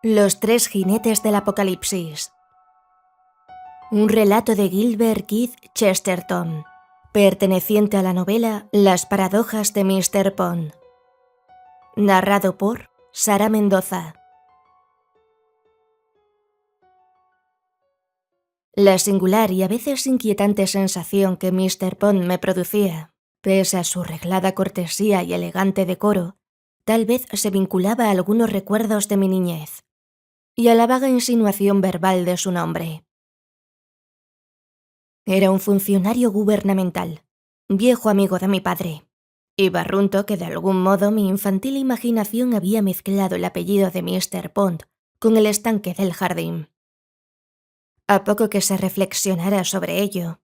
Los tres jinetes del apocalipsis. Un relato de Gilbert Keith Chesterton, perteneciente a la novela Las paradojas de Mr. Pond. Narrado por Sara Mendoza. La singular y a veces inquietante sensación que Mr. Pond me producía, pese a su reglada cortesía y elegante decoro, tal vez se vinculaba a algunos recuerdos de mi niñez y a la vaga insinuación verbal de su nombre. Era un funcionario gubernamental, viejo amigo de mi padre, y barrunto que de algún modo mi infantil imaginación había mezclado el apellido de Mr. Pond con el estanque del jardín. A poco que se reflexionara sobre ello,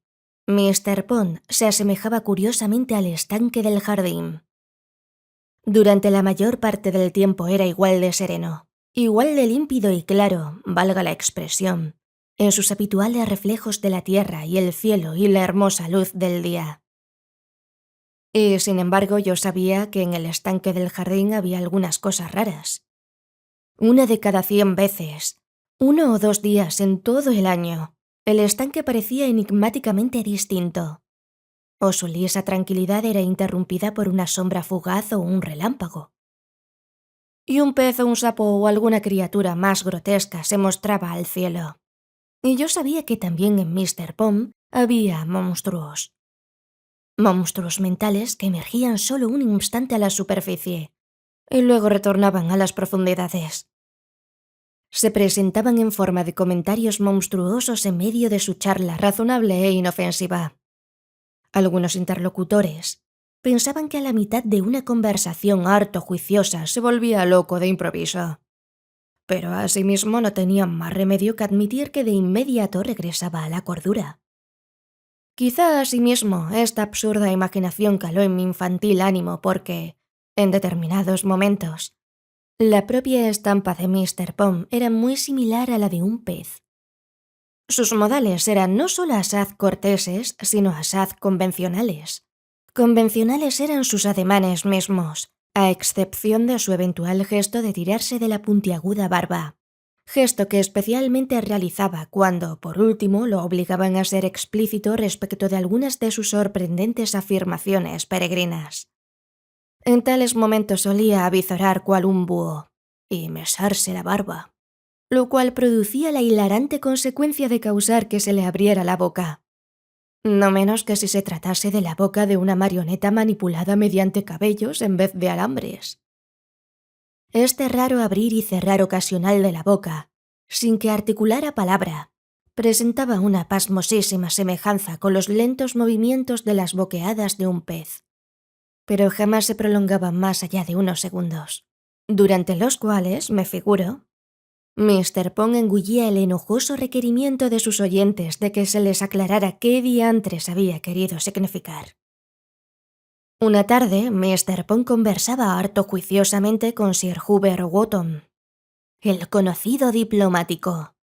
Mr. Pond se asemejaba curiosamente al estanque del jardín. Durante la mayor parte del tiempo era igual de sereno, igual de límpido y claro, valga la expresión, en sus habituales reflejos de la tierra y el cielo y la hermosa luz del día. Y sin embargo yo sabía que en el estanque del jardín había algunas cosas raras. Una de cada 100 veces, 1 o 2 días en todo el año, el estanque parecía enigmáticamente distinto, o su lisa tranquilidad era interrumpida por una sombra fugaz o un relámpago. Y un pez o un sapo o alguna criatura más grotesca se mostraba al cielo. Y yo sabía que también en Mr. Pond había monstruos. Monstruos mentales que emergían solo un instante a la superficie y luego retornaban a las profundidades. Se presentaban en forma de comentarios monstruosos en medio de su charla razonable e inofensiva. Algunos interlocutores pensaban que a la mitad de una conversación harto juiciosa se volvía loco de improviso. Pero asimismo no tenían más remedio que admitir que de inmediato regresaba a la cordura. Quizá asimismo esta absurda imaginación caló en mi infantil ánimo porque, en determinados momentos, la propia estampa de Mr. Pond era muy similar a la de un pez. Sus modales eran no solo asaz corteses, sino asaz convencionales. Convencionales eran sus ademanes mismos, a excepción de su eventual gesto de tirarse de la puntiaguda barba, gesto que especialmente realizaba cuando, por último, lo obligaban a ser explícito respecto de algunas de sus sorprendentes afirmaciones peregrinas. En tales momentos solía avizorar cual un búho y mesarse la barba, lo cual producía la hilarante consecuencia de causar que se le abriera la boca. No menos que si se tratase de la boca de una marioneta manipulada mediante cabellos en vez de alambres. Este raro abrir y cerrar ocasional de la boca, sin que articulara palabra, presentaba una pasmosísima semejanza con los lentos movimientos de las boqueadas de un pez, pero jamás se prolongaban más allá de unos segundos, durante los cuales, me figuro, Mr. Pond engullía el enojoso requerimiento de sus oyentes de que se les aclarara qué diantres había querido significar. Una tarde, Mr. Pond conversaba harto juiciosamente con Sir Hubert Wotton, el conocido diplomático.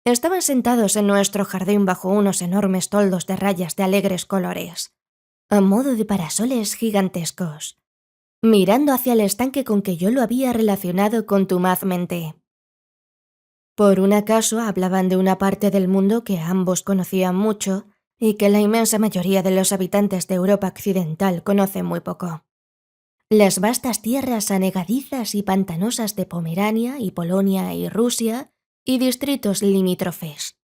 Estaban sentados en nuestro jardín bajo unos enormes toldos de rayas de alegres colores, a modo de parasoles gigantescos, mirando hacia el estanque con que yo lo había relacionado contumazmente. Por un acaso hablaban de una parte del mundo que ambos conocían mucho y que la inmensa mayoría de los habitantes de Europa occidental conocen muy poco. Las vastas tierras anegadizas y pantanosas de Pomerania y Polonia y Rusia y distritos limítrofes,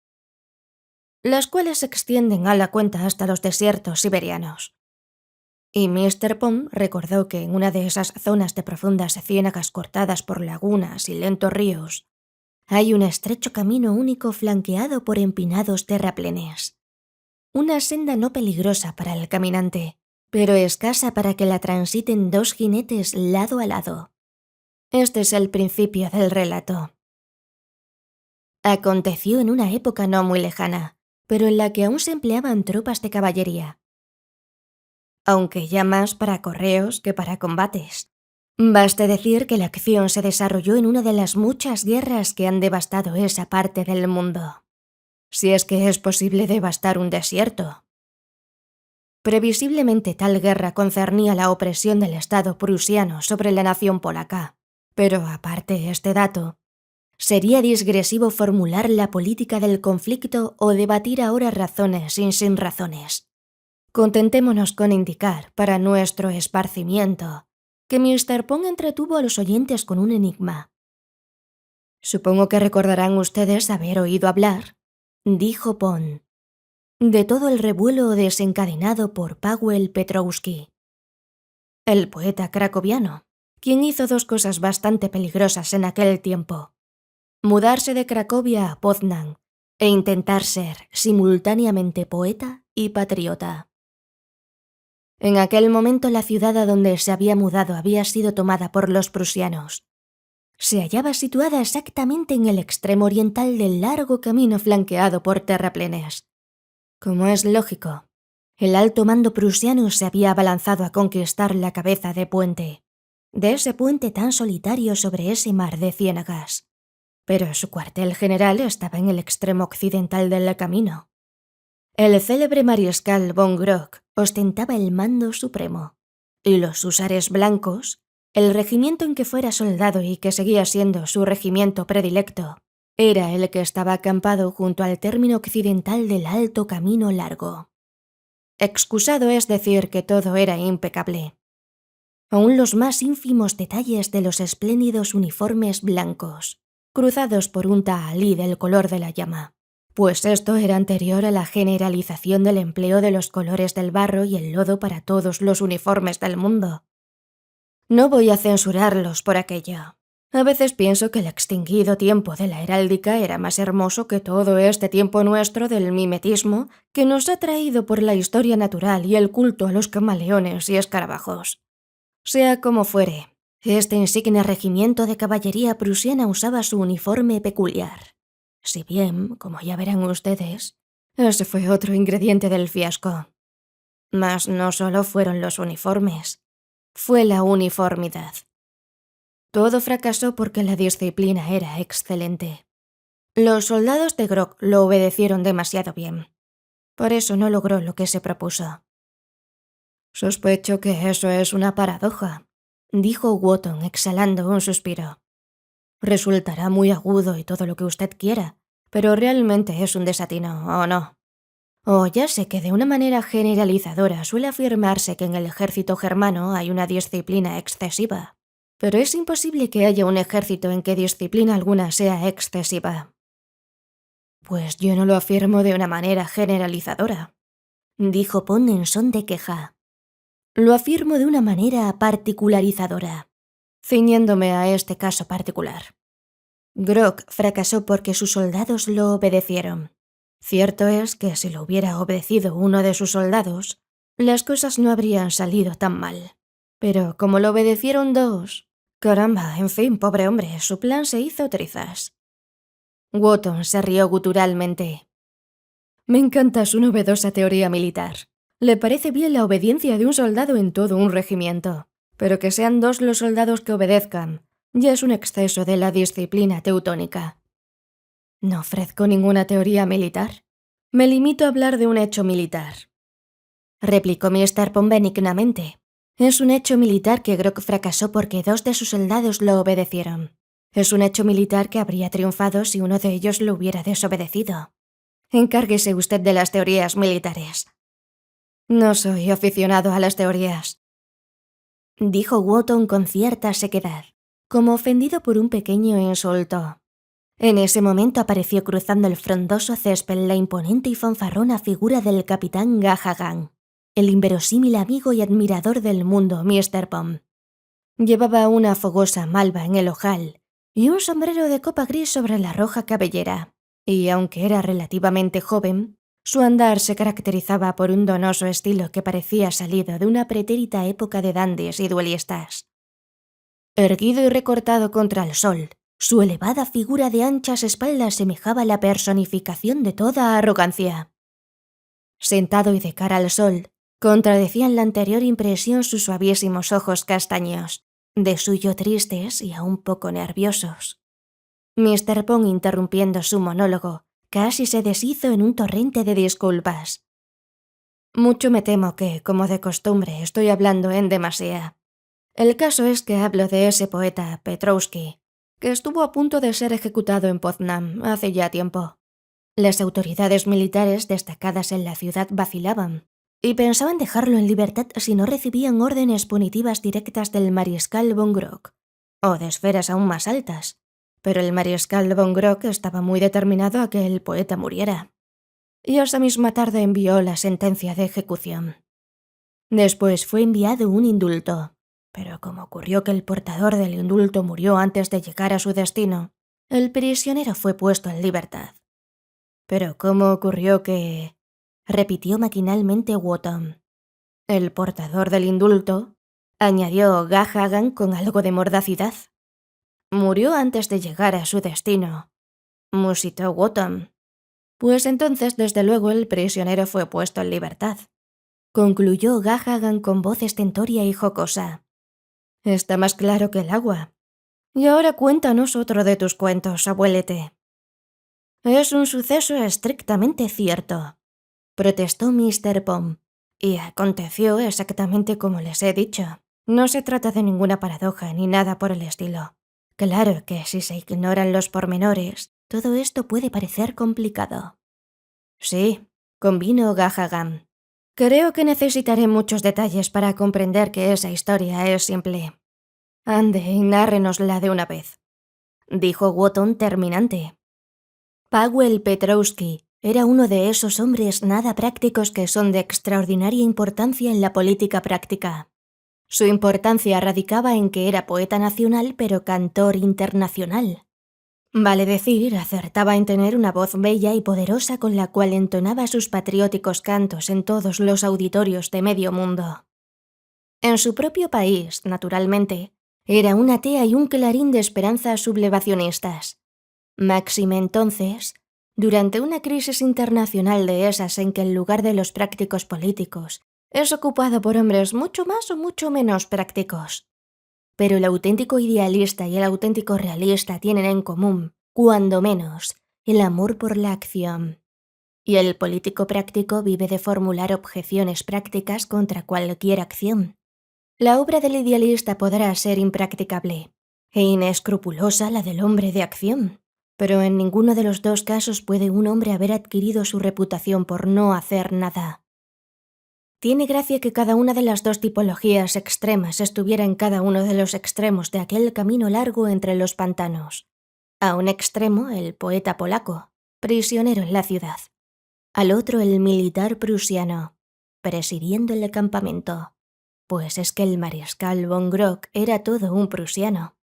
las cuales se extienden a la cuenta hasta los desiertos siberianos. Y Mr. Pond recordó que en una de esas zonas de profundas ciénagas cortadas por lagunas y lentos ríos, hay un estrecho camino único flanqueado por empinados terraplenes. Una senda no peligrosa para el caminante, pero escasa para que la transiten 2 jinetes lado a lado. Este es el principio del relato. Aconteció en una época no muy lejana, pero en la que aún se empleaban tropas de caballería, aunque ya más para correos que para combates. Baste decir que la acción se desarrolló en una de las muchas guerras que han devastado esa parte del mundo, si es que es posible devastar un desierto. Previsiblemente tal guerra concernía la opresión del Estado prusiano sobre la nación polaca, pero aparte este dato, Sería digresivo formular la política del conflicto o debatir ahora razones sin razones. Contentémonos con indicar, para nuestro esparcimiento, que Mr. Pond entretuvo a los oyentes con un enigma. «Supongo que recordarán ustedes haber oído hablar», dijo Pond, «de todo el revuelo desencadenado por Paweł Petrowski, el poeta cracoviano, quien hizo dos cosas bastante peligrosas en aquel tiempo: mudarse de Cracovia a Poznań e intentar ser simultáneamente poeta y patriota. En aquel momento la ciudad a donde se había mudado había sido tomada por los prusianos. Se hallaba situada exactamente en el extremo oriental del largo camino flanqueado por terraplenes. Como es lógico, el alto mando prusiano se había abalanzado a conquistar la cabeza de puente, de ese puente tan solitario sobre ese mar de ciénagas. Pero su cuartel general estaba en el extremo occidental del camino. El célebre mariscal von Grock ostentaba el mando supremo, y los húsares blancos, el regimiento en que fuera soldado y que seguía siendo su regimiento predilecto, era el que estaba acampado junto al término occidental del alto camino largo. Excusado es decir que todo era impecable. Aún los más ínfimos detalles de los espléndidos uniformes blancos, cruzados por un tahalí del color de la llama, pues esto era anterior a la generalización del empleo de los colores del barro y el lodo para todos los uniformes del mundo. No voy a censurarlos por aquello. A veces pienso que el extinguido tiempo de la heráldica era más hermoso que todo este tiempo nuestro del mimetismo que nos ha traído por la historia natural y el culto a los camaleones y escarabajos. Sea como fuere, este insigne regimiento de caballería prusiana usaba su uniforme peculiar. Si bien, como ya verán ustedes, ese fue otro ingrediente del fiasco. Mas no solo fueron los uniformes, fue la uniformidad. Todo fracasó porque la disciplina era excelente. Los soldados de Grock lo obedecieron demasiado bien. Por eso no logró lo que se propuso. «Sospecho que eso es una paradoja», dijo Wotton exhalando un suspiro. «Resultará muy agudo y todo lo que usted quiera, pero realmente es un desatino, ¿o no? Ya sé que de una manera generalizadora suele afirmarse que en el ejército germano hay una disciplina excesiva, pero es imposible que haya un ejército en que disciplina alguna sea excesiva». «Pues yo no lo afirmo de una manera generalizadora», dijo Pond en son de queja. «Lo afirmo de una manera particularizadora, ciñéndome a este caso particular. Grock fracasó porque sus soldados lo obedecieron. Cierto es que si lo hubiera obedecido uno de sus soldados, las cosas no habrían salido tan mal. Pero como lo obedecieron dos, caramba, en fin, pobre hombre, su plan se hizo trizas». Wotton se rió guturalmente. «Me encanta su novedosa teoría militar. Le parece bien la obediencia de un soldado en todo un regimiento, pero que sean dos los soldados que obedezcan ya es un exceso de la disciplina teutónica». «No ofrezco ninguna teoría militar. Me limito a hablar de un hecho militar», replicó Mr. Pond benignamente. «Es un hecho militar que Grock fracasó porque dos de sus soldados lo obedecieron. Es un hecho militar que habría triunfado si uno de ellos lo hubiera desobedecido. Encárguese usted de las teorías militares». «No soy aficionado a las teorías», dijo Wotton con cierta sequedad, como ofendido por un pequeño insulto. En ese momento apareció cruzando el frondoso césped la imponente y fanfarrona figura del capitán Gahagan, el inverosímil amigo y admirador del mundo Mr. Pond. Llevaba una fogosa malva en el ojal y un sombrero de copa gris sobre la roja cabellera, y aunque era relativamente joven, su andar se caracterizaba por un donoso estilo que parecía salido de una pretérita época de dandies y duelistas. Erguido y recortado contra el sol, su elevada figura de anchas espaldas semejaba la personificación de toda arrogancia. Sentado y de cara al sol, contradecían la anterior impresión sus suavísimos ojos castaños, de suyo tristes y aún poco nerviosos. Mr. Pond, interrumpiendo su monólogo, casi se deshizo en un torrente de disculpas. «Mucho me temo que, como de costumbre, estoy hablando en demasía. El caso es que hablo de ese poeta Petrowski, que estuvo a punto de ser ejecutado en Poznań hace ya tiempo. Las autoridades militares destacadas en la ciudad vacilaban y pensaban dejarlo en libertad si no recibían órdenes punitivas directas del mariscal von Grock, o de esferas aún más altas, pero el mariscal von Grock estaba muy determinado a que el poeta muriera, y esa misma tarde envió la sentencia de ejecución. Después fue enviado un indulto, pero como ocurrió que el portador del indulto murió antes de llegar a su destino, el prisionero fue puesto en libertad. «¿Pero cómo ocurrió que...?» repitió maquinalmente Wotton. «El portador del indulto», añadió Gahagan con algo de mordacidad. «Murió antes de llegar a su destino», musitó Wotton. «Pues entonces, desde luego, el prisionero fue puesto en libertad», concluyó Gahagan con voz estentórea y jocosa. «Está más claro que el agua. Y ahora cuéntanos otro de tus cuentos, abuelete». «Es un suceso estrictamente cierto», protestó Mr. Pom, «y aconteció exactamente como les he dicho. No se trata de ninguna paradoja ni nada por el estilo. Claro que si se ignoran los pormenores, todo esto puede parecer complicado». «Sí», convino Gahagan. «Creo que necesitaré muchos detalles para comprender que esa historia es simple». «Ande y nárrenosla de una vez», dijo Wotton terminante. Paweł Petrowski era uno de esos hombres nada prácticos que son de extraordinaria importancia en la política práctica. Su importancia radicaba en que era poeta nacional pero cantor internacional. Vale decir, acertaba en tener una voz bella y poderosa con la cual entonaba sus patrióticos cantos en todos los auditorios de medio mundo. En su propio país, naturalmente, era una tea y un clarín de esperanzas sublevacionistas. Máxime entonces, durante una crisis internacional de esas en que el lugar de los prácticos políticos es ocupado por hombres mucho más o mucho menos prácticos. Pero el auténtico idealista y el auténtico realista tienen en común, cuando menos, el amor por la acción. Y el político práctico vive de formular objeciones prácticas contra cualquier acción. La obra del idealista podrá ser impracticable e inescrupulosa la del hombre de acción, pero en ninguno de los dos casos puede un hombre haber adquirido su reputación por no hacer nada. Tiene gracia que cada una de las dos tipologías extremas estuviera en cada uno de los extremos de aquel camino largo entre los pantanos. A un extremo, el poeta polaco, prisionero en la ciudad. Al otro, el militar prusiano, presidiendo el campamento. Pues es que el mariscal von Grock era todo un prusiano.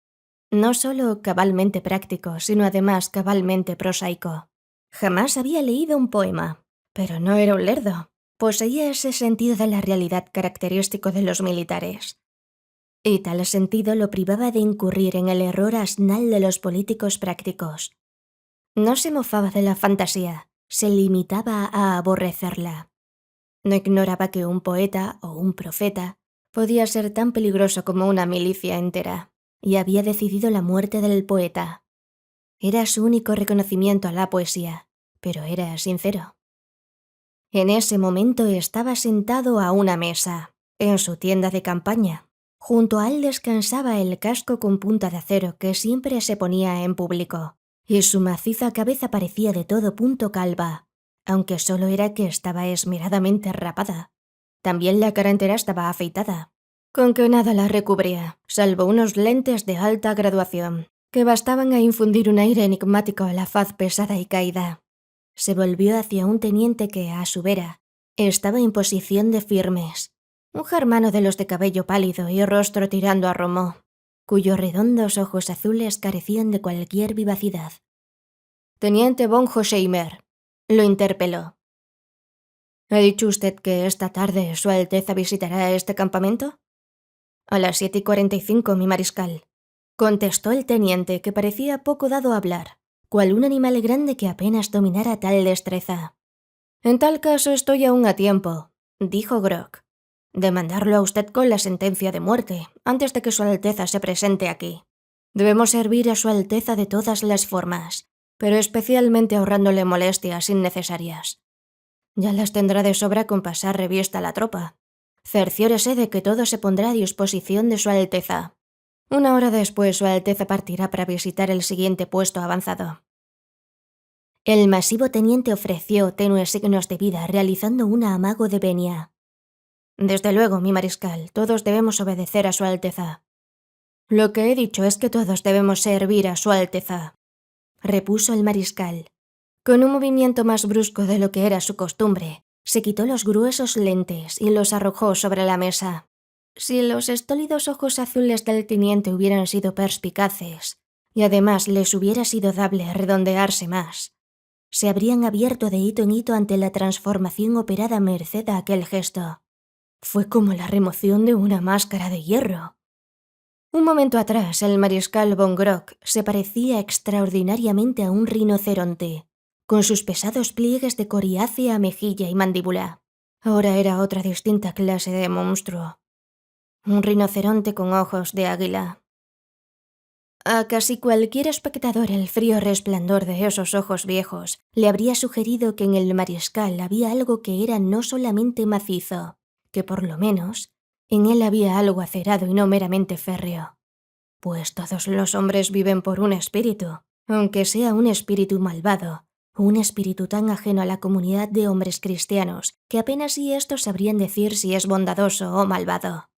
No solo cabalmente práctico, sino además cabalmente prosaico. Jamás había leído un poema, pero no era un lerdo. Poseía ese sentido de la realidad característico de los militares. Y tal sentido lo privaba de incurrir en el error asnal de los políticos prácticos. No se mofaba de la fantasía, se limitaba a aborrecerla. No ignoraba que un poeta o un profeta podía ser tan peligroso como una milicia entera, y había decidido la muerte del poeta. Era su único reconocimiento a la poesía, pero era sincero. En ese momento estaba sentado a una mesa, en su tienda de campaña. Junto a él descansaba el casco con punta de acero que siempre se ponía en público, y su maciza cabeza parecía de todo punto calva, aunque solo era que estaba esmeradamente rapada. También la cara entera estaba afeitada, con que nada la recubría, salvo unos lentes de alta graduación, que bastaban a infundir un aire enigmático a la faz pesada y caída. Se volvió hacia un teniente que, a su vera, estaba en posición de firmes, un germano de los de cabello pálido y rostro tirando a romo, cuyos redondos ojos azules carecían de cualquier vivacidad. «Teniente von Hosheimer», lo interpeló. «¿Ha dicho usted que esta tarde Su Alteza visitará este campamento?» «A las 7:45, mi mariscal», contestó el teniente, que parecía poco dado a hablar, cual un animal grande que apenas dominara tal destreza. «En tal caso estoy aún a tiempo», dijo Grock, «de mandarlo a usted con la sentencia de muerte, antes de que Su Alteza se presente aquí. Debemos servir a Su Alteza de todas las formas, pero especialmente ahorrándole molestias innecesarias. Ya las tendrá de sobra con pasar revista a la tropa. Cerciórese de que todo se pondrá a disposición de Su Alteza. 1 hora después, Su Alteza partirá para visitar el siguiente puesto avanzado. El masivo teniente ofreció tenues signos de vida, realizando un amago de venia. Desde luego, mi mariscal, todos debemos obedecer a Su Alteza. Lo que he dicho es que todos debemos servir a Su Alteza, repuso el mariscal. Con un movimiento más brusco de lo que era su costumbre, se quitó los gruesos lentes y los arrojó sobre la mesa. Si los estólidos ojos azules del teniente hubieran sido perspicaces, y además les hubiera sido dable redondearse más, se habrían abierto de hito en hito ante la transformación operada a merced a aquel gesto. Fue como la remoción de una máscara de hierro. Un momento atrás, el mariscal von Grock se parecía extraordinariamente a un rinoceronte, con sus pesados pliegues de coriácea mejilla y mandíbula. Ahora era otra distinta clase de monstruo. Un rinoceronte con ojos de águila. A casi cualquier espectador el frío resplandor de esos ojos viejos le habría sugerido que en el mariscal había algo que era no solamente macizo, que por lo menos en él había algo acerado y no meramente férreo. Pues todos los hombres viven por un espíritu, aunque sea un espíritu malvado, un espíritu tan ajeno a la comunidad de hombres cristianos que apenas si estos sabrían decir si es bondadoso o malvado.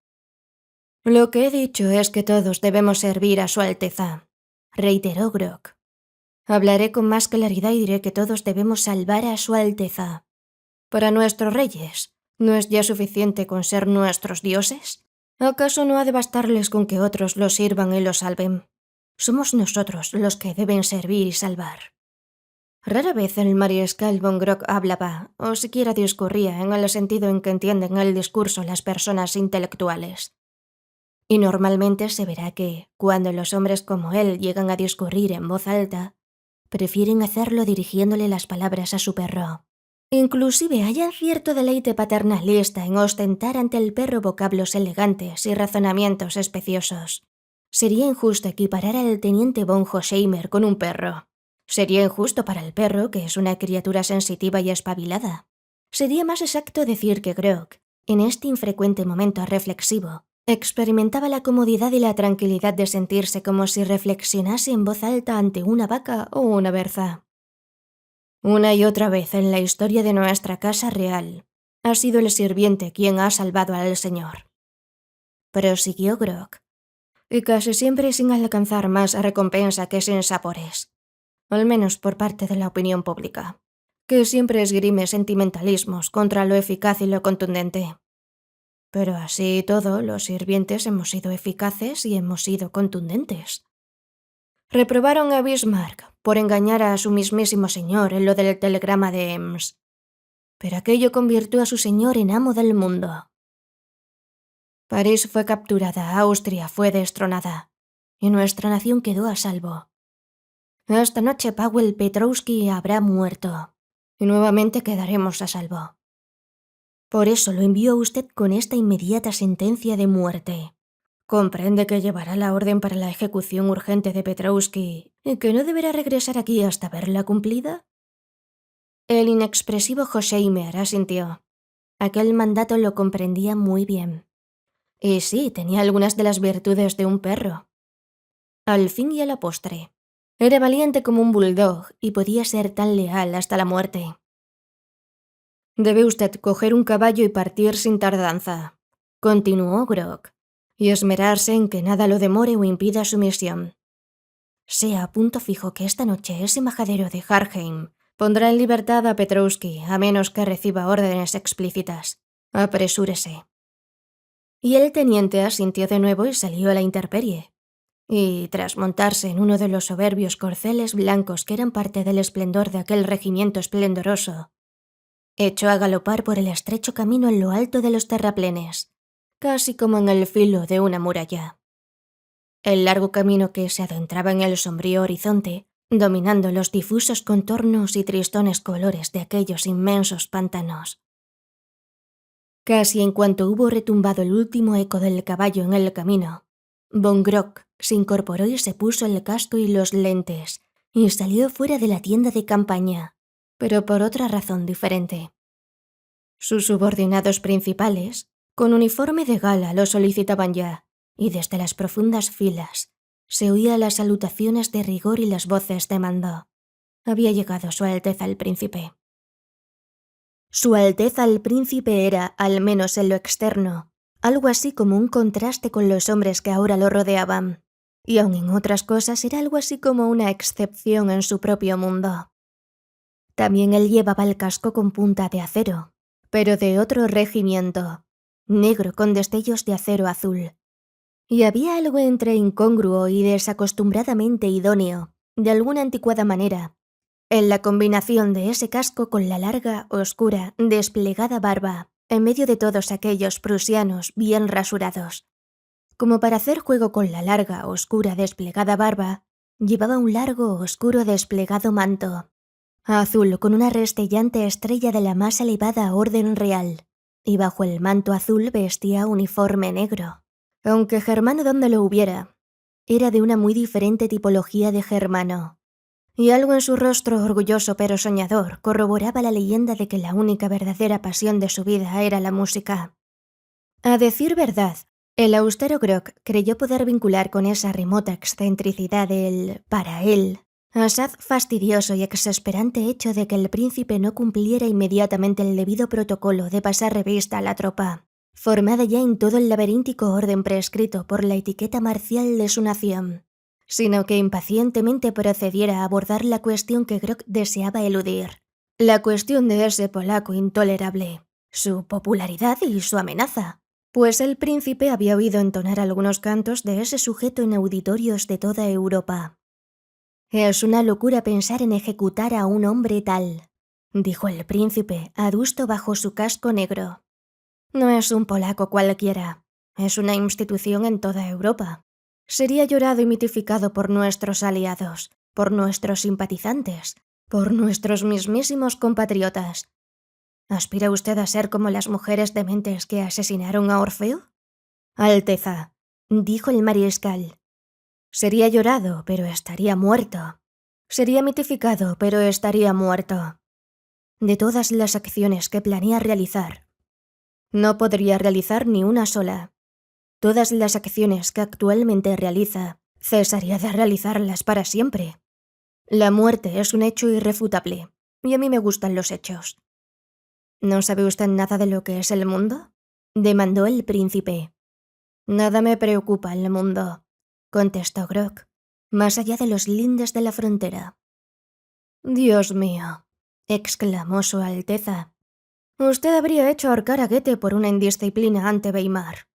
Lo que he dicho es que todos debemos servir a Su Alteza, reiteró Grock. Hablaré con más claridad y diré que todos debemos salvar a Su Alteza. Para nuestros reyes, ¿no es ya suficiente con ser nuestros dioses? ¿Acaso no ha de bastarles con que otros los sirvan y los salven? Somos nosotros los que deben servir y salvar. Rara vez el mariscal von Grock hablaba, o siquiera discurría en el sentido en que entienden el discurso las personas intelectuales. Y normalmente se verá que, cuando los hombres como él llegan a discurrir en voz alta, prefieren hacerlo dirigiéndole las palabras a su perro. Inclusive hay cierto deleite paternalista en ostentar ante el perro vocablos elegantes y razonamientos especiosos. Sería injusto equiparar al teniente von Hosheimer con un perro. Sería injusto para el perro, que es una criatura sensitiva y espabilada. Sería más exacto decir que Grock, en este infrecuente momento reflexivo, experimentaba la comodidad y la tranquilidad de sentirse como si reflexionase en voz alta ante una vaca o una berza. Una y otra vez en la historia de nuestra casa real, ha sido el sirviente quien ha salvado al señor. Prosiguió Grock, y casi siempre sin alcanzar más recompensa que sinsabores, al menos por parte de la opinión pública, que siempre esgrime sentimentalismos contra lo eficaz y lo contundente. Pero así y todo, los sirvientes hemos sido eficaces y hemos sido contundentes. Reprobaron a Bismarck por engañar a su mismísimo señor en lo del telegrama de Ems. Pero aquello convirtió a su señor en amo del mundo. París fue capturada, Austria fue destronada, y nuestra nación quedó a salvo. Esta noche Paweł Petrowski habrá muerto, y nuevamente quedaremos a salvo. Por eso lo envío a usted con esta inmediata sentencia de muerte. Comprende que llevará la orden para la ejecución urgente de Petrowski y que no deberá regresar aquí hasta verla cumplida. El inexpresivo Hosheimer asintió. Aquel mandato lo comprendía muy bien. Y sí, tenía algunas de las virtudes de un perro. Al fin y a la postre, era valiente como un bulldog y podía ser tan leal hasta la muerte. Debe usted coger un caballo y partir sin tardanza, continuó Grock, y esmerarse en que nada lo demore o impida su misión. Sea a punto fijo que esta noche ese majadero de Harheim pondrá en libertad a Petrowski a menos que reciba órdenes explícitas. Apresúrese. Y el teniente asintió de nuevo y salió a la intemperie. Y, tras montarse en uno de los soberbios corceles blancos que eran parte del esplendor de aquel regimiento esplendoroso, echó a galopar por el estrecho camino en lo alto de los terraplenes, casi como en el filo de una muralla. El largo camino que se adentraba en el sombrío horizonte, dominando los difusos contornos y tristones colores de aquellos inmensos pantanos. Casi en cuanto hubo retumbado el último eco del caballo en el camino, von Grock se incorporó y se puso el casco y los lentes, y salió fuera de la tienda de campaña, pero por otra razón diferente. Sus subordinados principales, con uniforme de gala, lo solicitaban ya, y desde las profundas filas se oía las salutaciones de rigor y las voces de mando. Había llegado Su Alteza el Príncipe. Su Alteza el Príncipe era, al menos en lo externo, algo así como un contraste con los hombres que ahora lo rodeaban, y aun en otras cosas era algo así como una excepción en su propio mundo. También él llevaba el casco con punta de acero, pero de otro regimiento, negro con destellos de acero azul. Y había algo entre incongruo y desacostumbradamente idóneo, de alguna anticuada manera, en la combinación de ese casco con la larga, oscura, desplegada barba, en medio de todos aquellos prusianos bien rasurados. Como para hacer juego con la larga, oscura, desplegada barba, llevaba un largo, oscuro, desplegado manto, azul con una restellante estrella de la más elevada orden real, y bajo el manto azul vestía uniforme negro. Aunque germano donde lo hubiera, era de una muy diferente tipología de germano, y algo en su rostro orgulloso pero soñador corroboraba la leyenda de que la única verdadera pasión de su vida era la música. A decir verdad, el austero Grok creyó poder vincular con esa remota excentricidad el, para él, asaz fastidioso y exasperante hecho de que el príncipe no cumpliera inmediatamente el debido protocolo de pasar revista a la tropa, formada ya en todo el laberíntico orden prescrito por la etiqueta marcial de su nación, sino que impacientemente procediera a abordar la cuestión que Grok deseaba eludir, la cuestión de ese polaco intolerable, su popularidad y su amenaza, pues el príncipe había oído entonar algunos cantos de ese sujeto en auditorios de toda Europa. «Es una locura pensar en ejecutar a un hombre tal», dijo el príncipe, adusto bajo su casco negro. «No es un polaco cualquiera, es una institución en toda Europa. Sería llorado y mitificado por nuestros aliados, por nuestros simpatizantes, por nuestros mismísimos compatriotas. ¿Aspira usted a ser como las mujeres dementes que asesinaron a Orfeo?» «Alteza», dijo el mariscal. «Sería llorado, pero estaría muerto. Sería mitificado, pero estaría muerto. De todas las acciones que planea realizar, no podría realizar ni una sola. Todas las acciones que actualmente realiza, cesaría de realizarlas para siempre. La muerte es un hecho irrefutable, y a mí me gustan los hechos». «¿No sabe usted nada de lo que es el mundo?», demandó el príncipe. «Nada me preocupa el mundo», contestó Grok, «más allá de los lindes de la frontera». «Dios mío», exclamó Su Alteza. «Usted habría hecho ahorcar a Goethe por una indisciplina ante Weimar».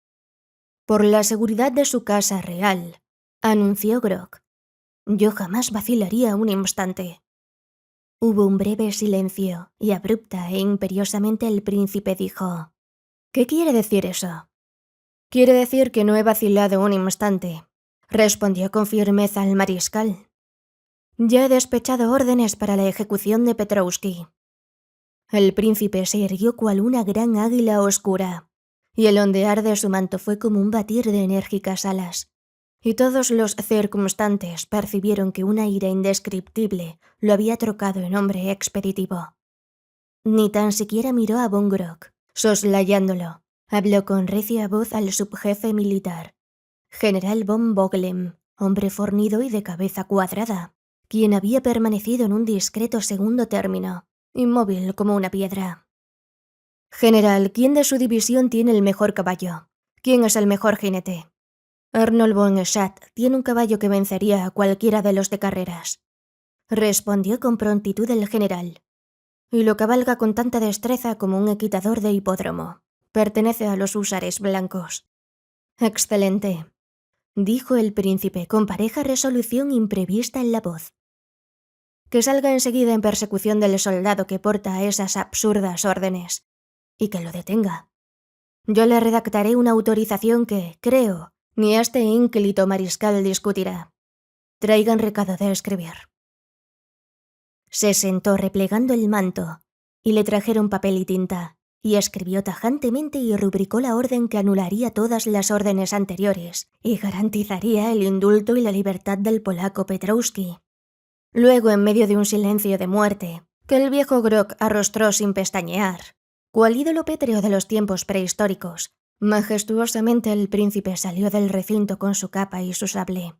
«Por la seguridad de su casa real», anunció Grok. «Yo jamás vacilaría un instante». Hubo un breve silencio, y abrupta e imperiosamente el príncipe dijo: «¿Qué quiere decir eso?» «Quiere decir que no he vacilado un instante», respondió con firmeza el mariscal. «Ya he despechado órdenes para la ejecución de Petrovsky». El príncipe se irguió cual una gran águila oscura, y el ondear de su manto fue como un batir de enérgicas alas, y todos los circunstantes percibieron que una ira indescriptible lo había trocado en hombre expeditivo. Ni tan siquiera miró a von Grok, soslayándolo. Habló con recia voz al subjefe militar, general von Boglem, hombre fornido y de cabeza cuadrada, quien había permanecido en un discreto segundo término, inmóvil como una piedra. «General, ¿quién de su división tiene el mejor caballo? ¿Quién es el mejor jinete?» «Arnold von Schatt tiene un caballo que vencería a cualquiera de los de carreras», respondió con prontitud el general. «Y lo cabalga con tanta destreza como un equitador de hipódromo. Pertenece a los húsares blancos». «Excelente», dijo el príncipe con pareja resolución imprevista en la voz. «Que salga enseguida en persecución del soldado que porta esas absurdas órdenes, y que lo detenga. Yo le redactaré una autorización que, creo, ni este ínclito mariscal discutirá. Traigan recado de escribir». Se sentó replegando el manto, y le trajeron papel y tinta, y escribió tajantemente y rubricó la orden que anularía todas las órdenes anteriores y garantizaría el indulto y la libertad del polaco Petrovsky. Luego, en medio de un silencio de muerte, que el viejo Grok arrostró sin pestañear, cual ídolo pétreo de los tiempos prehistóricos, Majestuosamente el príncipe salió del recinto con su capa y su sable.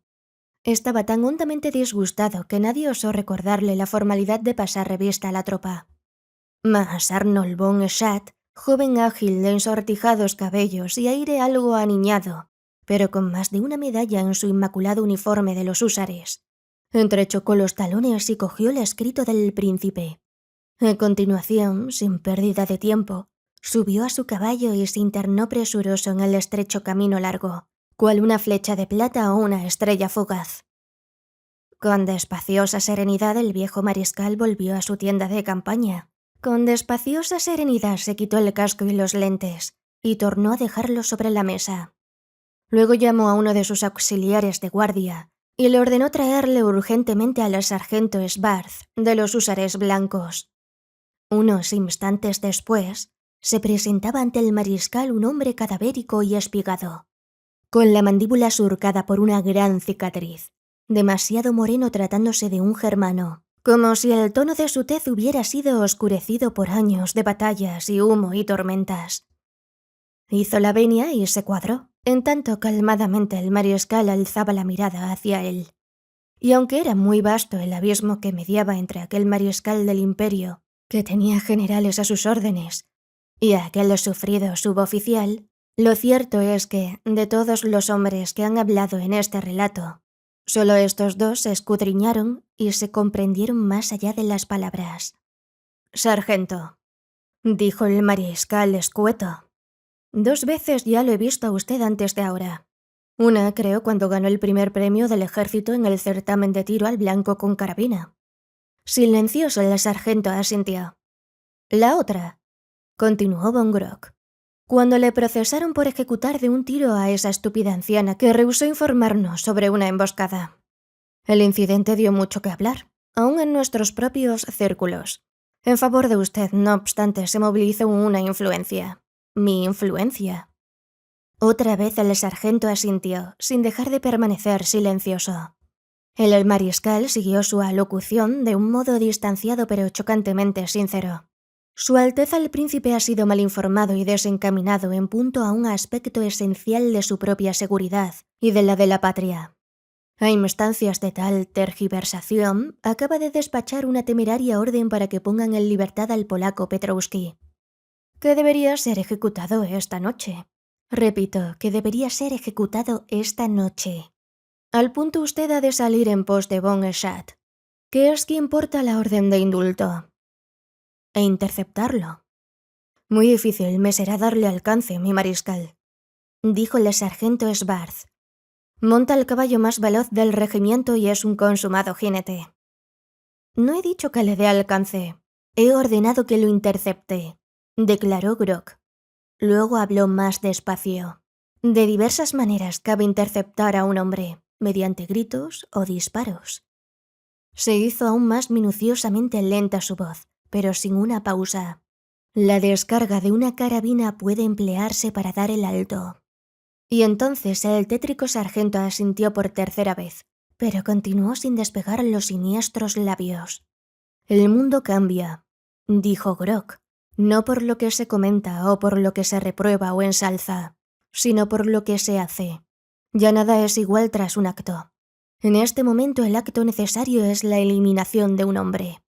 Estaba tan hondamente disgustado que nadie osó recordarle la formalidad de pasar revista a la tropa. Mas Arnold von Schat, joven ágil de ensortijados cabellos y aire algo aniñado, pero con más de una medalla en su inmaculado uniforme de los húsares, entrechocó los talones y cogió el escrito del príncipe. A continuación, sin pérdida de tiempo, subió a su caballo y se internó presuroso en el estrecho camino largo, cual una flecha de plata o una estrella fugaz. Con despaciosa serenidad el viejo mariscal volvió a su tienda de campaña. Con despaciosa serenidad se quitó el casco y los lentes, y tornó a dejarlos sobre la mesa. Luego llamó a uno de sus auxiliares de guardia, y le ordenó traerle urgentemente al sargento Schwarz, de los húsares blancos. Unos instantes después, se presentaba ante el mariscal un hombre cadavérico y espigado, con la mandíbula surcada por una gran cicatriz, demasiado moreno tratándose de un germano, como si el tono de su tez hubiera sido oscurecido por años de batallas y humo y tormentas. Hizo la venia y se cuadró, en tanto calmadamente el mariscal alzaba la mirada hacia él. Y aunque era muy vasto el abismo que mediaba entre aquel mariscal del imperio, que tenía generales a sus órdenes, y aquel sufrido suboficial, lo cierto es que, de todos los hombres que han hablado en este relato, solo estos dos se escudriñaron y se comprendieron más allá de las palabras. «Sargento», dijo el mariscal escueto, «2 veces ya lo he visto a usted antes de ahora. Una, creo, cuando ganó el primer premio del ejército en el certamen de tiro al blanco con carabina». Silencioso el sargento asintió. «La otra», continuó von Grock, «cuando le procesaron por ejecutar de un tiro a esa estúpida anciana que rehusó informarnos sobre una emboscada. El incidente dio mucho que hablar, aún en nuestros propios círculos. En favor de usted, no obstante, se movilizó una influencia. Mi influencia». Otra vez el sargento asintió, sin dejar de permanecer silencioso. El mariscal siguió su alocución de un modo distanciado pero chocantemente sincero. Su Alteza el Príncipe ha sido mal informado y desencaminado en punto a un aspecto esencial de su propia seguridad y de la patria. A instancias de tal tergiversación, acaba de despachar una temeraria orden para que pongan en libertad al polaco Petrowski, que debería ser ejecutado esta noche. Repito, que debería ser ejecutado esta noche. Al punto usted ha de salir en pos de von Schat, que es quien porta la orden de indulto, e interceptarlo. Muy difícil me será darle alcance, mi mariscal, dijo el sargento Schwarz. Monta el caballo más veloz del regimiento y es un consumado jinete. No he dicho que le dé alcance, he ordenado que lo intercepte, declaró Grock. Luego habló más despacio. De diversas maneras cabe interceptar a un hombre, mediante gritos o disparos. Se hizo aún más minuciosamente lenta su voz, pero sin una pausa. La descarga de una carabina puede emplearse para dar el alto. Y entonces el tétrico sargento asintió por tercera vez, pero continuó sin despegar los siniestros labios. «El mundo cambia», dijo Grock, «no por lo que se comenta o por lo que se reprueba o ensalza, sino por lo que se hace. Ya nada es igual tras un acto. En este momento el acto necesario es la eliminación de un hombre».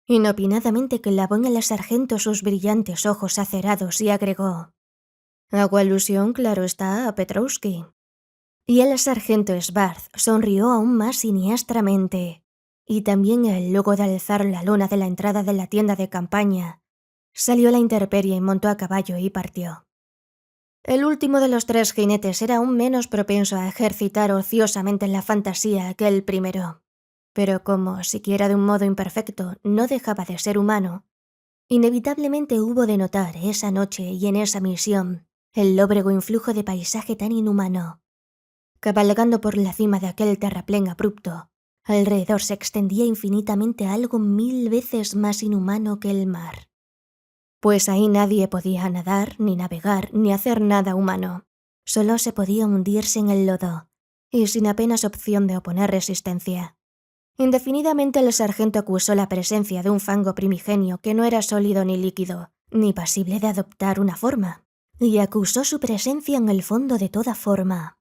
Inopinadamente clavó en el sargento sus brillantes ojos acerados y agregó: «Hago alusión, claro está, a Petrowski». Y el sargento Schwarz sonrió aún más siniestramente, y también él, luego de alzar la lona de la entrada de la tienda de campaña, salió a la intemperie y montó a caballo y partió. El último de los 3 jinetes era aún menos propenso a ejercitar ociosamente la fantasía que el primero, pero como, siquiera de un modo imperfecto, no dejaba de ser humano, inevitablemente hubo de notar esa noche y en esa misión el lóbrego influjo de paisaje tan inhumano. Cabalgando por la cima de aquel terraplén abrupto, alrededor se extendía infinitamente algo 1000 veces más inhumano que el mar. Pues ahí nadie podía nadar, ni navegar, ni hacer nada humano. Solo se podía hundirse en el lodo, y sin apenas opción de oponer resistencia. Indefinidamente el sargento acusó la presencia de un fango primigenio que no era sólido ni líquido, ni pasible de adoptar una forma, y acusó su presencia en el fondo de toda forma.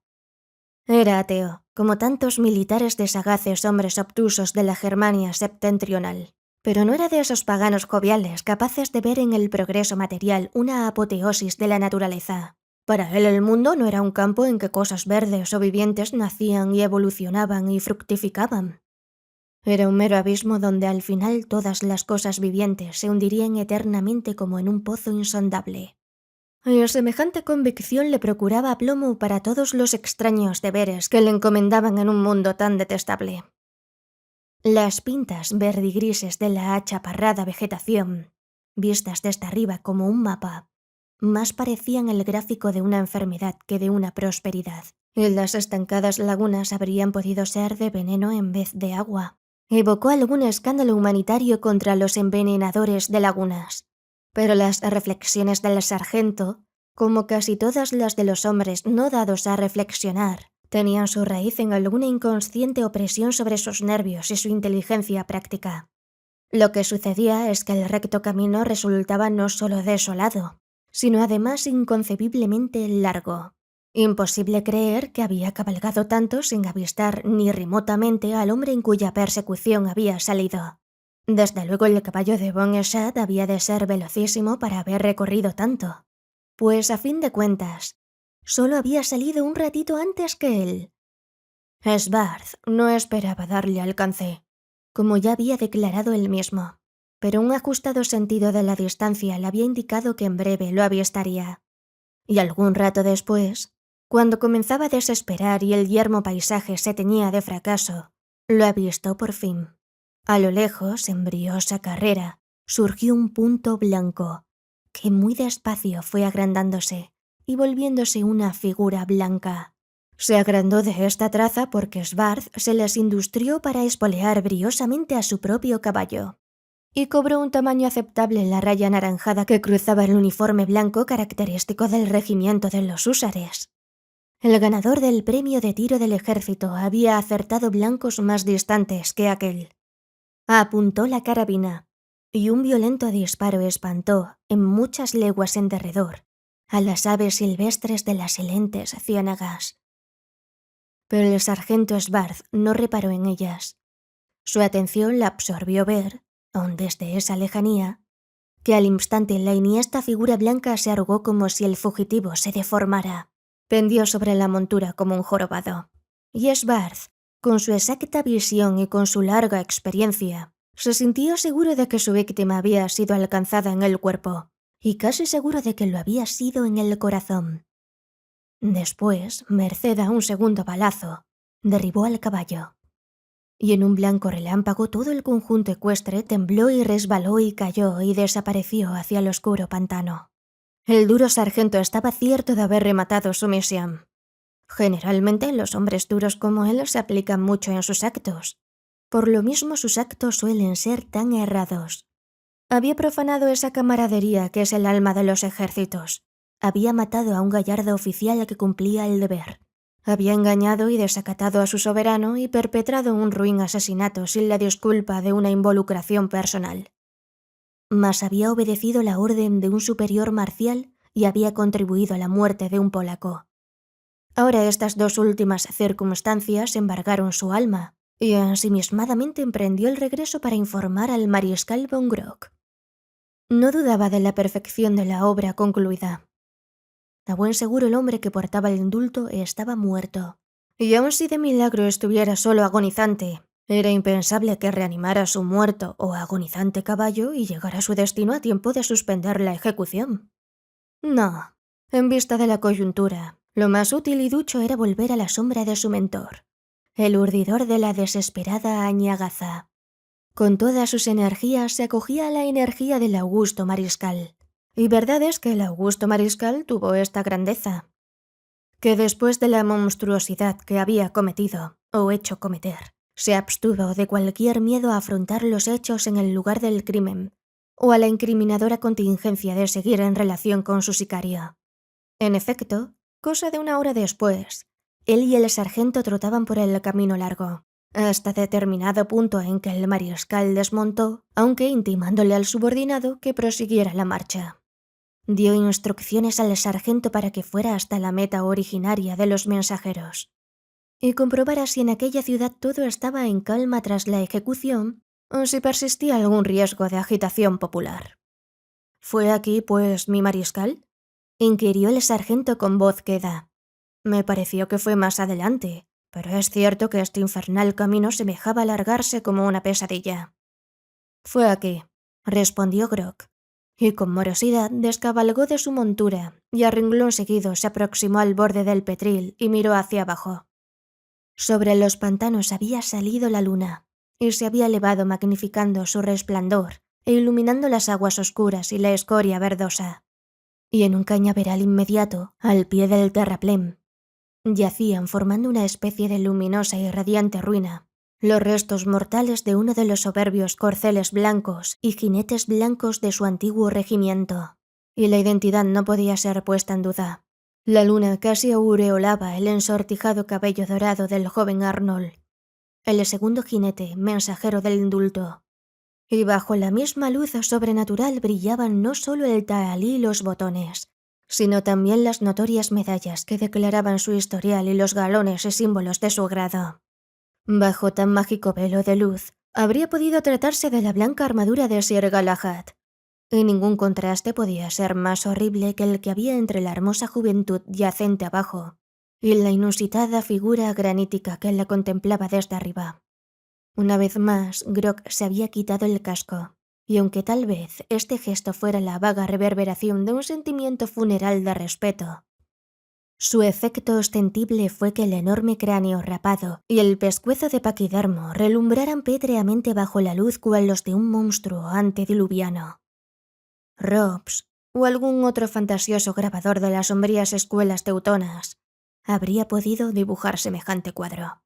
Era ateo, como tantos militares de sagaces hombres obtusos de la Germania septentrional, pero no era de esos paganos joviales capaces de ver en el progreso material una apoteosis de la naturaleza. Para él el mundo no era un campo en que cosas verdes o vivientes nacían y evolucionaban y fructificaban. Era un mero abismo donde al final todas las cosas vivientes se hundirían eternamente como en un pozo insondable. Y semejante convicción le procuraba aplomo para todos los extraños deberes que le encomendaban en un mundo tan detestable. Las pintas verdigrises de la achaparrada vegetación, vistas desde arriba como un mapa, más parecían el gráfico de una enfermedad que de una prosperidad. Y las estancadas lagunas habrían podido ser de veneno en vez de agua. Evocó algún escándalo humanitario contra los envenenadores de lagunas. Pero las reflexiones del sargento, como casi todas las de los hombres no dados a reflexionar, tenían su raíz en alguna inconsciente opresión sobre sus nervios y su inteligencia práctica. Lo que sucedía es que el recto camino resultaba no solo desolado, sino además inconcebiblemente largo. Imposible creer que había cabalgado tanto sin avistar ni remotamente al hombre en cuya persecución había salido. Desde luego el caballo de Von Esat había de ser velocísimo para haber recorrido tanto, pues a fin de cuentas, solo había salido un ratito antes que él. Svarth no esperaba darle alcance, como ya había declarado él mismo, pero un ajustado sentido de la distancia le había indicado que en breve lo avistaría. Y algún rato después, cuando comenzaba a desesperar y el yermo paisaje se teñía de fracaso, lo avistó por fin. A lo lejos, en briosa carrera, surgió un punto blanco, que muy despacio fue agrandándose y volviéndose una figura blanca. Se agrandó de esta traza porque Svarth se las industrió para espolear briosamente a su propio caballo, y cobró un tamaño aceptable la raya anaranjada que cruzaba el uniforme blanco característico del regimiento de los húsares. El ganador del premio de tiro del ejército había acertado blancos más distantes que aquel. Apuntó la carabina, y un violento disparo espantó, en muchas leguas en derredor, a las aves silvestres de las silentes ciénagas. Pero el sargento Svarth no reparó en ellas. Su atención la absorbió ver, aun desde esa lejanía, que al instante la iniesta figura blanca se arrugó como si el fugitivo se deformara. Pendió sobre la montura como un jorobado. Y Svarth, con su exacta visión y con su larga experiencia, se sintió seguro de que su víctima había sido alcanzada en el cuerpo, y casi seguro de que lo había sido en el corazón. Después, merced a un segundo balazo, derribó al caballo. Y en un blanco relámpago todo el conjunto ecuestre tembló y resbaló y cayó y desapareció hacia el oscuro pantano. El duro sargento estaba cierto de haber rematado su misión. Generalmente los hombres duros como él se aplican mucho en sus actos. Por lo mismo sus actos suelen ser tan errados. Había profanado esa camaradería que es el alma de los ejércitos. Había matado a un gallardo oficial que cumplía el deber. Había engañado y desacatado a su soberano y perpetrado un ruin asesinato sin la disculpa de una involucración personal. Mas había obedecido la orden de un superior marcial y había contribuido a la muerte de un polaco. Ahora estas dos últimas circunstancias embargaron su alma, y ensimismadamente emprendió el regreso para informar al mariscal von Grock. No dudaba de la perfección de la obra concluida. A buen seguro el hombre que portaba el indulto estaba muerto, y aun si de milagro estuviera solo agonizante, era impensable que reanimara su muerto o agonizante caballo y llegara a su destino a tiempo de suspender la ejecución. No, en vista de la coyuntura, lo más útil y ducho era volver a la sombra de su mentor, el urdidor de la desesperada añagaza. Con todas sus energías se acogía a la energía del augusto mariscal. Y verdad es que el augusto mariscal tuvo esta grandeza, que después de la monstruosidad que había cometido, o hecho cometer, se abstuvo de cualquier miedo a afrontar los hechos en el lugar del crimen, o a la incriminadora contingencia de seguir en relación con su sicario. En efecto, cosa de una hora después, él y el sargento trotaban por el camino largo, hasta determinado punto en que el mariscal desmontó, aunque intimándole al subordinado que prosiguiera la marcha. Dio instrucciones al sargento para que fuera hasta la meta originaria de los mensajeros y comprobara si en aquella ciudad todo estaba en calma tras la ejecución o si persistía algún riesgo de agitación popular. ¿Fue aquí, pues, mi mariscal?, inquirió el sargento con voz queda. Me pareció que fue más adelante, pero es cierto que este infernal camino semejaba alargarse como una pesadilla. Fue aquí, respondió Grog, y con morosidad descabalgó de su montura y a renglón seguido se aproximó al borde del petril y miró hacia abajo. Sobre los pantanos había salido la luna y se había elevado magnificando su resplandor e iluminando las aguas oscuras y la escoria verdosa. Y en un cañaveral inmediato, al pie del terraplén, yacían formando una especie de luminosa y radiante ruina los restos mortales de uno de los soberbios corceles blancos y jinetes blancos de su antiguo regimiento, y la identidad no podía ser puesta en duda. La luna casi aureolaba el ensortijado cabello dorado del joven Arnold, el segundo jinete mensajero del indulto. Y bajo la misma luz sobrenatural brillaban no solo el tahalí y los botones, sino también las notorias medallas que declaraban su historial y los galones y símbolos de su grado. Bajo tan mágico velo de luz, habría podido tratarse de la blanca armadura de Sir Galahad, y ningún contraste podía ser más horrible que el que había entre la hermosa juventud yacente abajo y la inusitada figura granítica que la contemplaba desde arriba. Una vez más, Grog se había quitado el casco, y aunque tal vez este gesto fuera la vaga reverberación de un sentimiento funeral de respeto, su efecto ostensible fue que el enorme cráneo rapado y el pescuezo de paquidermo relumbraran pétreamente bajo la luz cual los de un monstruo antediluviano. Robs, o algún otro fantasioso grabador de las sombrías escuelas teutonas, habría podido dibujar semejante cuadro.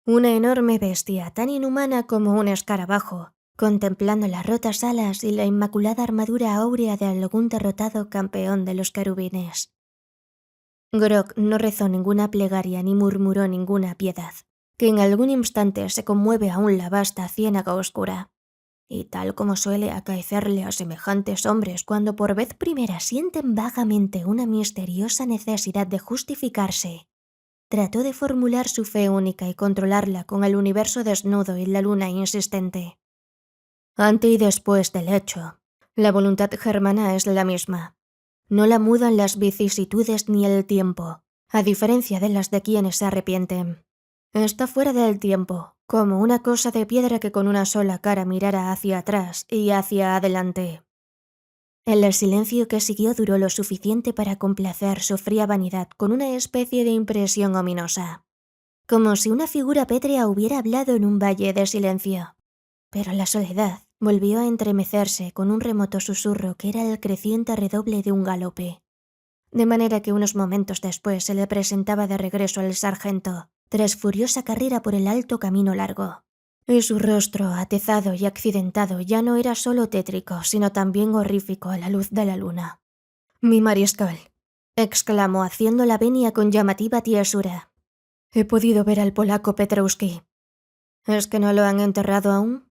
Una enorme bestia, tan inhumana como un escarabajo, contemplando las rotas alas y la inmaculada armadura áurea de algún derrotado campeón de los querubines. Grog no rezó ninguna plegaria ni murmuró ninguna piedad, que en algún instante se conmueve aún la vasta ciénaga oscura. Y tal como suele acaecerle a semejantes hombres cuando por vez primera sienten vagamente una misteriosa necesidad de justificarse, trató de formular su fe única y controlarla con el universo desnudo y la luna insistente. Ante y después del hecho, la voluntad germana es la misma. No la mudan las vicisitudes ni el tiempo, a diferencia de las de quienes se arrepienten. Está fuera del tiempo, como una cosa de piedra que con una sola cara mirara hacia atrás y hacia adelante. El silencio que siguió duró lo suficiente para complacer su fría vanidad con una especie de impresión ominosa, como si una figura pétrea hubiera hablado en un valle de silencio. Pero la soledad volvió a entremecerse con un remoto susurro que era el creciente redoble de un galope, de manera que unos momentos después se le presentaba de regreso al sargento, tras furiosa carrera por el alto camino largo. Y su rostro, atezado y accidentado, ya no era solo tétrico, sino también horrífico a la luz de la luna. «Mi mariscal», exclamó haciendo la venia con llamativa tiesura. «He podido ver al polaco Petrowski». «¿Es que no lo han enterrado aún?»,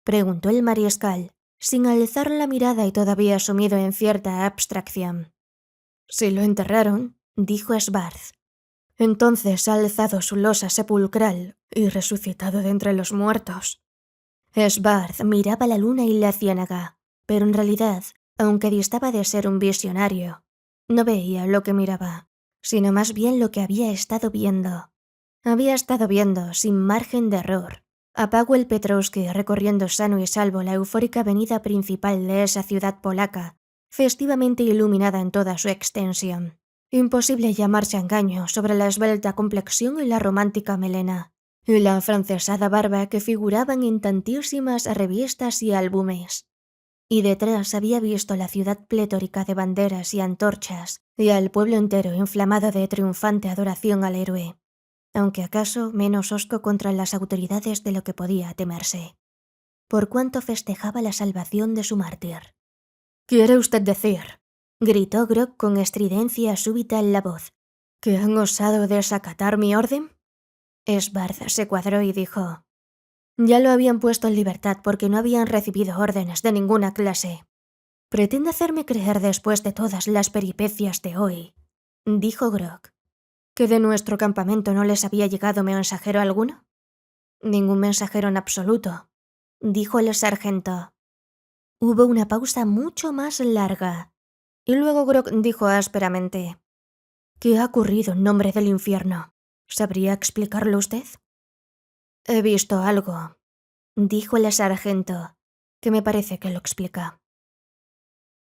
preguntó el mariscal, sin alzar la mirada y todavía sumido en cierta abstracción. «Si lo enterraron», dijo Svarth, «entonces ha alzado su losa sepulcral y resucitado de entre los muertos». Svarth miraba la luna y la ciénaga, pero en realidad, aunque distaba de ser un visionario, no veía lo que miraba, sino más bien lo que había estado viendo. Había estado viendo, sin margen de error, a Paweł Petrowski recorriendo sano y salvo la eufórica avenida principal de esa ciudad polaca, festivamente iluminada en toda su extensión. Imposible llamarse a engaño sobre la esbelta complexión y la romántica melena, y la afrancesada barba que figuraban en tantísimas revistas y álbumes. Y detrás había visto la ciudad pletórica de banderas y antorchas, y al pueblo entero inflamado de triunfante adoración al héroe, aunque acaso menos hosco contra las autoridades de lo que podía temerse, por cuanto festejaba la salvación de su mártir. «¿Quiere usted decir?», gritó Grog con estridencia súbita en la voz, «¿que han osado desacatar mi orden?». Svarth se cuadró y dijo: «Ya lo habían puesto en libertad porque no habían recibido órdenes de ninguna clase». «Pretende hacerme creer después de todas las peripecias de hoy», dijo Grog, «que de nuestro campamento no les había llegado mensajero alguno». «Ningún mensajero en absoluto», dijo el sargento. Hubo una pausa mucho más larga, y luego Grog dijo ásperamente: «¿Qué ha ocurrido en nombre del infierno? ¿Sabría explicarlo usted?» «He visto algo», dijo el sargento, «que me parece que lo explica».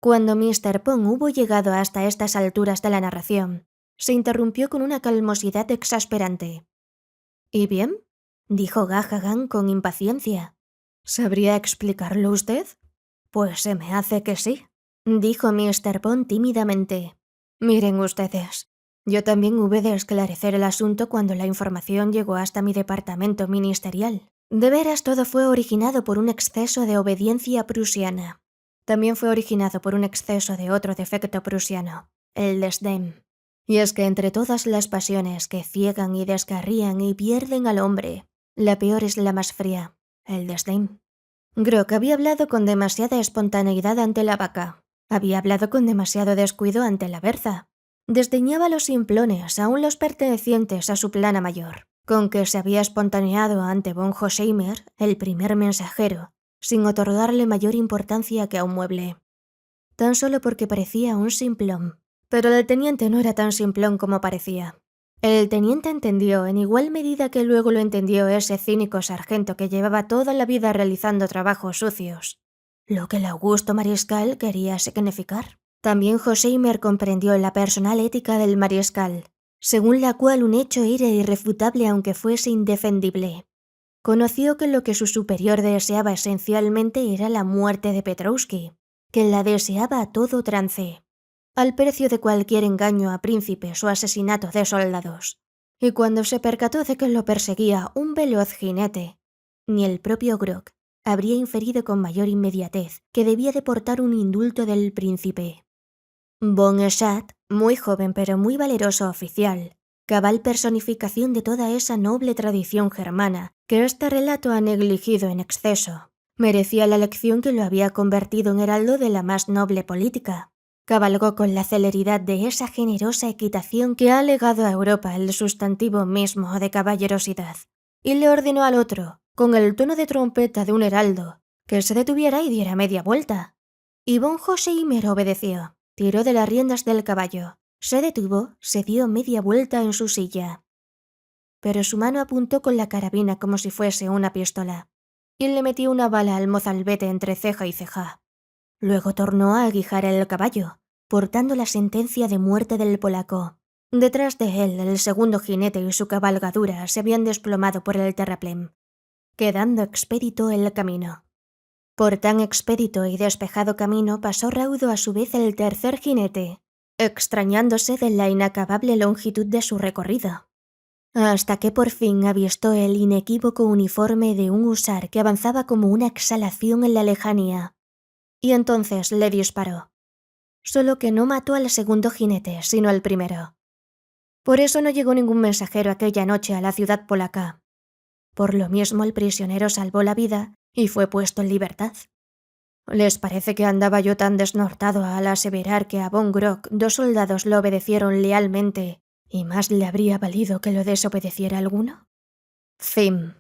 Cuando Mr. Pond hubo llegado hasta estas alturas de la narración, se interrumpió con una calmosidad exasperante. «¿Y bien?», dijo Gahaghan con impaciencia. «¿Sabría explicarlo usted?» «Pues se me hace que sí», dijo Mr. Pond tímidamente. «Miren ustedes, yo también hube de esclarecer el asunto cuando la información llegó hasta mi departamento ministerial. De veras, todo fue originado por un exceso de obediencia prusiana. También fue originado por un exceso de otro defecto prusiano, el desdén. Y es que entre todas las pasiones que ciegan y descarrían y pierden al hombre, la peor es la más fría, el desdén». Grog había hablado con demasiada espontaneidad ante la vaca. Había hablado con demasiado descuido ante la berza. Desdeñaba los simplones, aun los pertenecientes a su plana mayor, con que se había espontaneado ante von Hosheimer, el primer mensajero, sin otorgarle mayor importancia que a un mueble. Tan solo porque parecía un simplón. Pero el teniente no era tan simplón como parecía. El teniente entendió, en igual medida que luego lo entendió ese cínico sargento que llevaba toda la vida realizando trabajos sucios, lo que el augusto mariscal quería significar. También Hosheimer comprendió la personal ética del mariscal, según la cual un hecho era irrefutable aunque fuese indefendible. Conoció que lo que su superior deseaba esencialmente era la muerte de Petrovsky, que la deseaba a todo trance, al precio de cualquier engaño a príncipes o asesinato de soldados. Y cuando se percató de que lo perseguía un veloz jinete, ni el propio Grog habría inferido con mayor inmediatez que debía deportar un indulto del príncipe. Von Eschat, muy joven pero muy valeroso oficial, cabal personificación de toda esa noble tradición germana que este relato ha negligido en exceso, merecía la lección que lo había convertido en heraldo de la más noble política. Cabalgó con la celeridad de esa generosa equitación que ha legado a Europa el sustantivo mismo de caballerosidad, y le ordenó al otro, con el tono de trompeta de un heraldo, que se detuviera y diera media vuelta. Y von Hosheimer obedeció, tiró de las riendas del caballo, se detuvo, se dio media vuelta en su silla. Pero su mano apuntó con la carabina como si fuese una pistola, y le metió una bala al mozalbete entre ceja y ceja. Luego tornó a aguijar el caballo, portando la sentencia de muerte del polaco. Detrás de él, el segundo jinete y su cabalgadura se habían desplomado por el terraplén, quedando expedito el camino. Por tan expedito y despejado camino pasó raudo a su vez el tercer jinete, extrañándose de la inacabable longitud de su recorrido, hasta que por fin avistó el inequívoco uniforme de un husar que avanzaba como una exhalación en la lejanía. Y entonces le disparó. Solo que no mató al segundo jinete, sino al primero. Por eso no llegó ningún mensajero aquella noche a la ciudad polaca. Por lo mismo el prisionero salvó la vida y fue puesto en libertad. ¿Les parece que andaba yo tan desnortado al aseverar que a von Grog 2 soldados lo obedecieron lealmente y más le habría valido que lo desobedeciera alguno? Fin.